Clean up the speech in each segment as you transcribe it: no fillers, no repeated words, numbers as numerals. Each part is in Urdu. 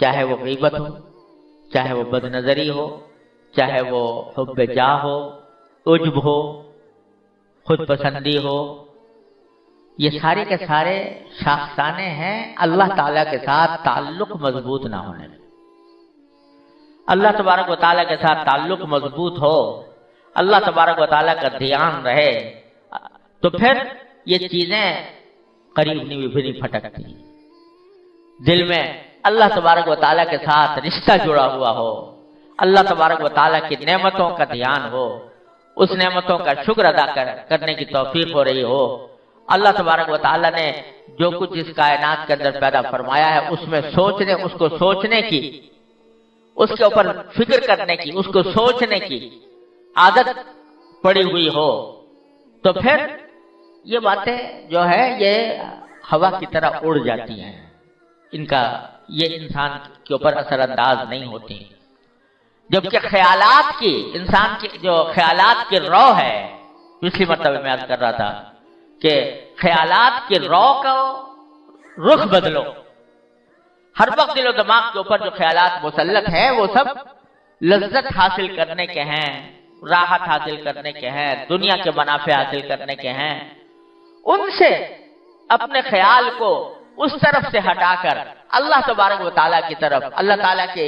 چاہے وہ غیبت ہو، چاہے وہ بد نظری ہو، چاہے وہ حب جاہ ہو، عجب ہو، خود پسندی ہو، یہ سارے کے سارے شاخسانے ہیں اللہ تعالیٰ کے ساتھ تعلق مضبوط نہ ہونے میں۔ اللہ تبارک و تعالیٰ کے ساتھ تعلق مضبوط ہو، اللہ تبارک و تعالیٰ کا دھیان رہے، تو پھر یہ چیزیں قریب بھی نہیں پھٹکتی۔ دل میں اللہ تبارک و تعالیٰ کے ساتھ رشتہ جڑا ہوا ہو، اللہ تبارک و تعالیٰ کی نعمتوں کا دھیان ہو، اس نعمتوں کا شکر ادا کرنے کی توفیق ہو رہی ہو، اللہ تبارک و تعالیٰ نے جو کچھ اس کائنات کے اندر پیدا فرمایا ہے اس میں سوچنے، اس کو سوچنے کی، اس کے اوپر فکر کرنے کی، اس کو سوچنے کی عادت پڑی ہوئی ہو، تو پھر یہ باتیں جو ہے یہ ہوا کی طرح اڑ جاتی ہیں، یہ انسان کے اوپر اثر انداز نہیں ہوتی۔ جبکہ خیالات کی، انسان کی جو خیالات کی رو ہے، پچھلی مرتبہ میں عرض کر رہا تھا کہ خیالات کی رو کا رخ بدلو۔ ہر وقت دل و دماغ کے اوپر جو خیالات مسلط ہیں وہ سب لذت حاصل کرنے کے ہیں، راحت حاصل کرنے کے ہیں، دنیا کے منافع حاصل کرنے کے ہیں۔ ان سے اپنے خیال کو اس طرف سے ہٹا کر اللہ تبارک و تعالیٰ کی طرف، اللہ تعالیٰ کے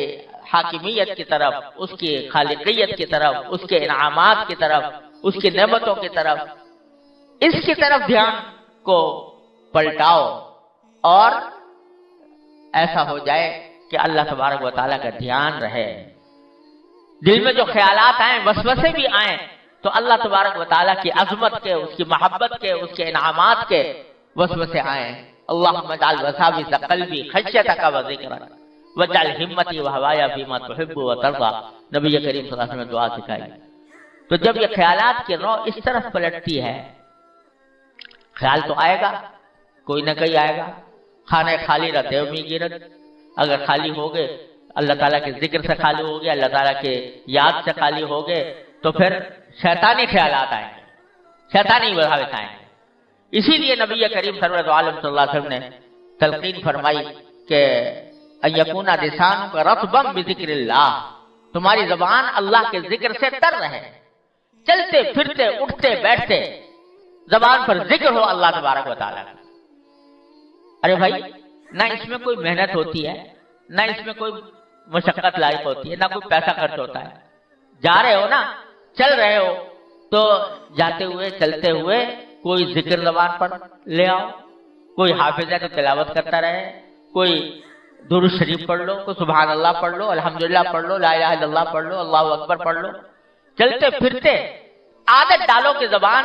حاکمیت کی طرف، اس کی خالقیت کی طرف، اس کے انعامات کی طرف، اس کی نعمتوں کی طرف، اس کی طرف دھیان کو پلٹاؤ، اور ایسا ہو جائے کہ اللہ تبارک و تعالیٰ کا دھیان رہے۔ دل میں جو خیالات آئیں، وسوسے بھی آئیں، تو اللہ تبارک و تعالیٰ کی عظمت کے، اس کی محبت کے، اس کے انعامات کے وسوسے آئیں۔ اللہم اجعل وساوس قلبی خشیتک و ذکرک واجعل ہمتی و ہوایا فیما تحب و ترضی، نبی کریم صلی اللہ علیہ وسلم نے دعا سکھائی۔ تو جب یہ خیالات کی رو اس طرف پلٹتی ہے، خیال تو آئے گا، کوئی نہ کوئی آئے گا، خانہ خالی رہتے ہو گرد، اگر خالی ہو گئے، اللہ تعالیٰ کے ذکر سے خالی ہو گئے، اللہ تعالیٰ کے یاد سے خالی ہو گئے، تو پھر شیطانی خیالات آئیں گے، شیطانی وساوس آئیں گے۔ اسی لیے نبی کریم سرور عالم صلی اللہ علیہ وسلم نے تلقین فرمائی کہ ان یکون لسانک رطبا بذکر اللہ، تمہاری زبان اللہ کے ذکر سے تر رہے، چلتے پھرتے اٹھتے بیٹھتے زبان پر ذکر ہو اللہ تبارک و تعالیٰ کا۔ ارے بھائی، نہ اس میں کوئی محنت ہوتی ہے، نہ اس میں کوئی مشقت لاحق ہوتی ہے، نہ کوئی پیسہ خرچ ہوتا ہے۔ جا رہے ہو نا، چل رہے ہو، تو جاتے ہوئے چلتے ہوئے کوئی ذکر زبان پر لے آؤ، کوئی حافظ ہے تو تلاوت کرتا رہے، کوئی درود شریف پڑھ لو، کوئی سبحان اللہ پڑھ لو، الحمدللہ پڑھ لو، لا الہ الا اللہ پڑھ لو، اللہ اکبر پڑھ لو۔ چلتے پھرتے عادت ڈالو کہ زبان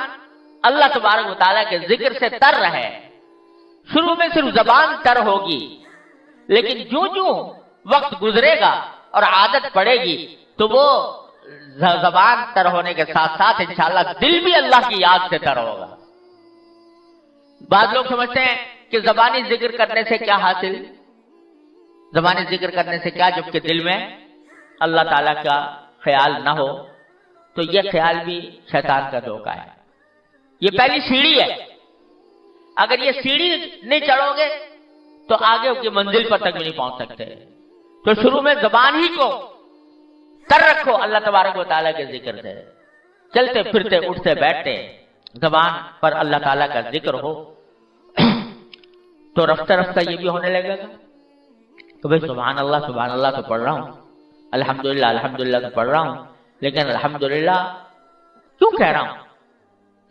اللہ تبارک و تعالیٰ کے ذکر سے تر رہے۔ شروع میں صرف زبان تر ہوگی، لیکن جو وقت گزرے گا اور عادت پڑے گی تو وہ زبان تر ہونے کے ساتھ ساتھ انشاءاللہ دل بھی اللہ کی یاد سے تر ہوگا۔ بعض لوگ سمجھتے ہیں کہ زبانی ذکر کرنے سے کیا حاصل، زبانی ذکر کرنے سے کیا، جبکہ دل میں اللہ تعالیٰ کا خیال نہ ہو تو یہ خیال بھی شیطان کا دھوکہ ہے۔ یہ پہلی سیڑھی ہے، اگر یہ سیڑھی نہیں چڑھو گے تو آگے کی منزل پر تک بھی نہیں پہنچ سکتے۔ تو شروع میں زبان ہی کو تر رکھو اللہ تبارک و تعالیٰ کے ذکر سے، چلتے پھرتے اٹھتے بیٹھتے زبان پر اللہ تعالیٰ کا ذکر ہو، تو رفتہ رفتہ یہ بھی ہونے لگے گا کہ بھائی سبحان اللہ تو پڑھ رہا ہوں، الحمدللہ تو پڑھ رہا ہوں، لیکن الحمدللہ کیوں کہہ رہا ہوں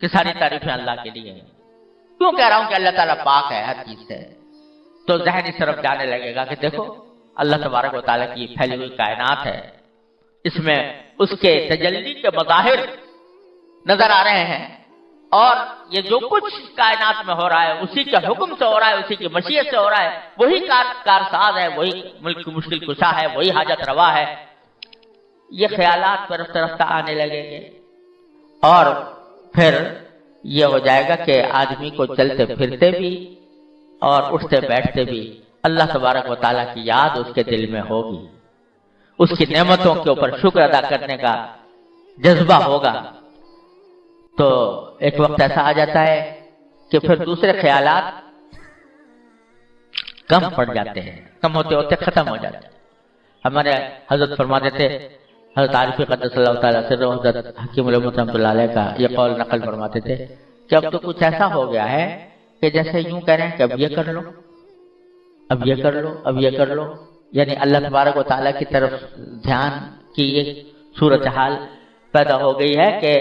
کہ ساری تعریفیں اللہ کے لیے ہیں، کیوں کہہ رہا ہوں کہ اللہ تعالیٰ پاک ہے ہر چیز سے؟ تو ذہن اس طرف جانے لگے گا کہ دیکھو اللہ تبارک و تعالیٰ کی پھیلی ہوئی کائنات ہے، اس میں اس کے تجلی کے مظاہر نظر آ رہے ہیں، اور یہ جو کچھ کائنات میں ہو رہا ہے اسی کے حکم سے ہو رہا ہے، اسی کی مشیت سے ہو رہا ہے، وہی کارساز ہے، وہی ملک کی مشکل کشا ہے، وہی حاجت روا ہے۔ یہ خیالات پر رفتہ آنے لگیں گے، اور پھر یہ ہو جائے گا کہ آدمی کو چلتے پھرتے بھی اور اٹھتے بیٹھتے بھی اللہ تبارک و تعالیٰ کی یاد اس کے دل میں ہوگی، اس کی نعمتوں کے اوپر شکر ادا کرنے کا جذبہ ہوگا۔ تو ایک وقت ایسا آ جاتا ہے کہ پھر دوسرے خیالات کم پڑ جاتے ہیں، کم ہوتے ہوتے ختم ہو جاتے ہیں۔ ہمارے حضرت فرماتے تھے، حضرت عارف قدس اللہ تعالیٰ سر حضرت حکیم الامت رحمۃ اللہ علیہ کا یہ قول نقل فرماتے تھے کہ اب تو کچھ ایسا ہو گیا ہے کہ جیسے یوں کہہ رہے ہیں کہ اب یہ کر لو، اب یہ کر لو، اب یہ کر لو، یعنی اللہ تبارک و تعالیٰ کی طرف دھیان کی ایک صورتحال پیدا ہو گئی ہے کہ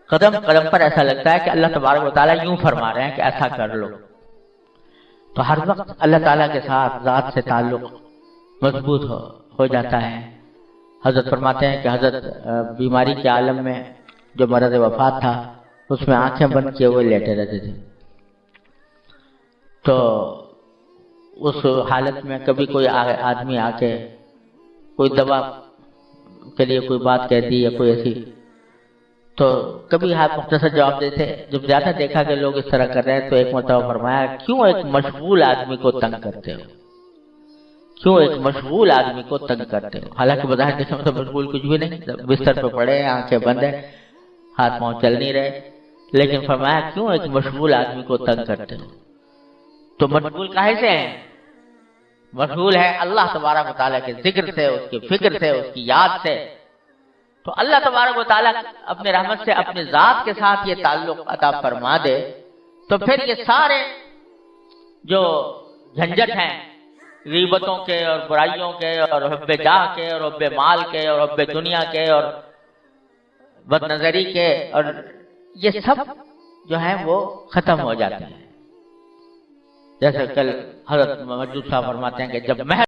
قدم قدم پر ایسا لگتا ہے کہ اللہ تبارک و تعالیٰ یوں فرما رہے ہیں کہ ایسا کر لو۔ تو ہر وقت اللہ تعالیٰ کے ساتھ ذات سے تعلق مضبوط ہو جاتا ہے۔ حضرت فرماتے ہیں کہ حضرت بیماری کے عالم میں جو مرض وفات تھا اس میں آنکھیں بند کیے ہوئے لیٹے رہتے تھے، تو اس حالت میں کبھی کوئی آدمی آ کے کوئی دوا کے لیے کوئی بات کہہ دی یا کوئی ایسی، تو کبھی ہاتھ مختصر جواب دیتے۔ جب زیادہ دیکھا کہ لوگ اس طرح کر رہے ہیں تو ایک مرتبہ فرمایا، کیوں ایک مشغول آدمی کو تنگ کرتے ہو، کیوں ایک مشغول آدمی کو تنگ کرتے ہو؟ حالانکہ بظاہر دیکھنے میں تو مشغول کچھ بھی نہیں، بستر پہ پڑے ہیں، آنکھیں بند ہیں، ہاتھ پاؤں چل نہیں رہے، لیکن فرمایا کیوں ایک مشغول آدمی کو تنگ کرتے ہو؟ تو مشغول کاہے سے ہیں؟ مشغول ہے اللہ تبارک و تعالیٰ کے ذکر سے، اس کی فکر سے، اس کی یاد سے۔ تو اللہ تبارک و تعالیٰ اپنے رحمت سے اپنے ذات کے ساتھ یہ تعلق عطا فرما دے تو پھر یہ سارے جو جھنجٹ ہیں غیبتوں کے اور برائیوں کے اور حب جاہ کے اور حب مال کے اور حب دنیا کے اور بد نظری کے، اور یہ سب جو ہیں وہ ختم ہو جاتے ہیں۔ جیسے کل حضرت مجدد صاحب فرماتے ہیں کہ جب